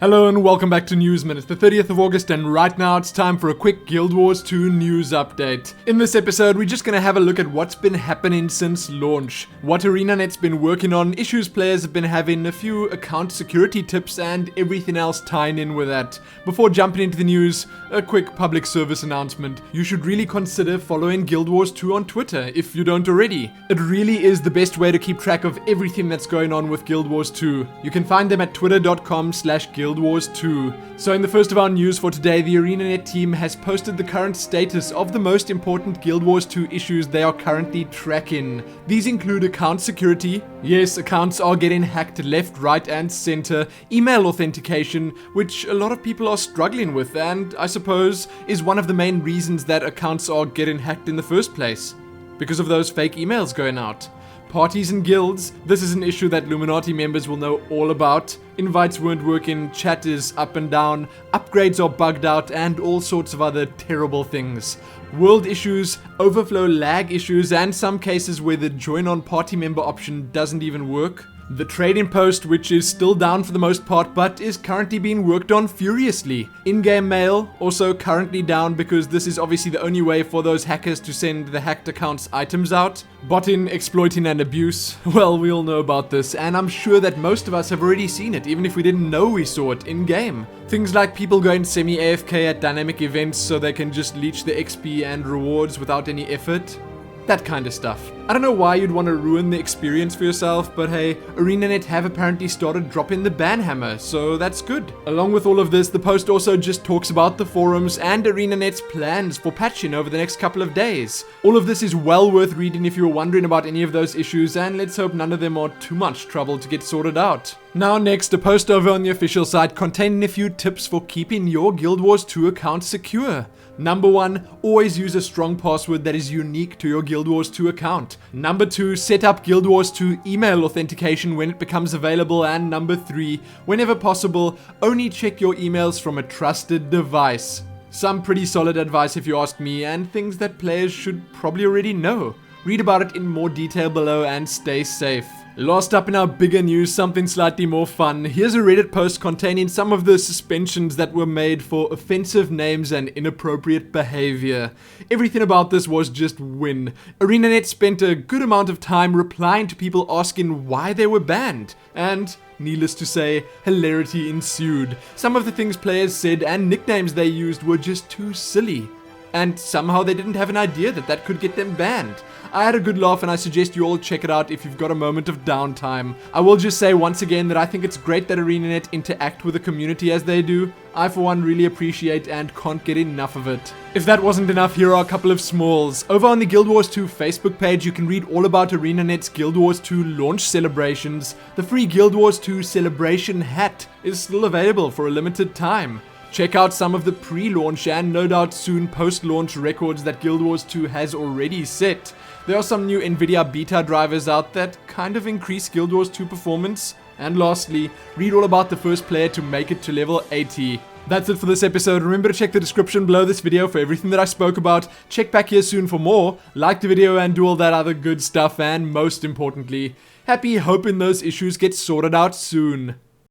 Hello and welcome back to Newsmin. It's the 30th of August and right now it's time for a quick Guild Wars 2 news update. In this episode, we're just gonna have a look at what's been happening since launch, what ArenaNet's been working on, issues players have been having, a few account security tips and everything else tying in with that. Before jumping into the news, a quick public service announcement. You should really consider following Guild Wars 2 on Twitter if you don't already. It really is the best way to keep track of everything that's going on with Guild Wars 2. You can find them at twitter.com/Guild Wars 2. So in the first of our news for today, the ArenaNet team has posted the current status of the most important Guild Wars 2 issues they are currently tracking. These include account security. Yes, accounts are getting hacked left, right and center. Email authentication, which a lot of people are struggling with and I suppose is one of the main reasons that accounts are getting hacked in the first place. Because of those fake emails going out. Parties and guilds, this is an issue that Illuminati members will know all about. Invites weren't working, chat is up and down, upgrades are bugged out, and all sorts of other terrible things. World issues, overflow lag issues, and some cases where the join on party member option doesn't even work. The trading post, which is still down for the most part, but is currently being worked on furiously. In-game mail, also currently down because this is obviously the only way for those hackers to send the hacked account's items out. Botting, exploiting, and abuse. Well, we all know about this, and I'm sure that most of us have already seen it, even if we didn't know we saw it in-game. Things like people going semi-AFK at dynamic events so they can just leech the XP and rewards without any effort. That kind of stuff. I don't know why you'd want to ruin the experience for yourself, but hey, ArenaNet have apparently started dropping the ban hammer, so that's good. Along with all of this, the post also just talks about the forums and ArenaNet's plans for patching over the next couple of days. All of this is well worth reading if you're wondering about any of those issues, and let's hope none of them are too much trouble to get sorted out. Now next, a post over on the official site containing a few tips for keeping your Guild Wars 2 account secure. Number 1, always use a strong password that is unique to your Guild Wars 2 account. Number 2, set up Guild Wars 2 email authentication when it becomes available. And number 3, whenever possible, only check your emails from a trusted device. Some pretty solid advice if you ask me, and things that players should probably already know. Read about it in more detail below and stay safe. Last up in our bigger news, something slightly more fun. Here's a Reddit post containing some of the suspensions that were made for offensive names and inappropriate behavior. Everything about this was just win. ArenaNet spent a good amount of time replying to people asking why they were banned. And needless to say, hilarity ensued. Some of the things players said and nicknames they used were just too silly. And somehow they didn't have an idea that that could get them banned. I had a good laugh and I suggest you all check it out if you've got a moment of downtime. I will just say once again that I think it's great that ArenaNet interact with the community as they do. I for one really appreciate and can't get enough of it. If that wasn't enough, here are a couple of smalls. Over on the Guild Wars 2 Facebook page, you can read all about ArenaNet's Guild Wars 2 launch celebrations. The free Guild Wars 2 celebration hat is still available for a limited time. Check out some of the pre-launch and no doubt soon post-launch records that Guild Wars 2 has already set. There are some new Nvidia beta drivers out that kind of increase Guild Wars 2 performance. And lastly, read all about the first player to make it to level 80. That's it for this episode. Remember to check the description below this video for everything that I spoke about. Check back here soon for more. Like the video and do all that other good stuff. And most importantly, happy hoping those issues get sorted out soon.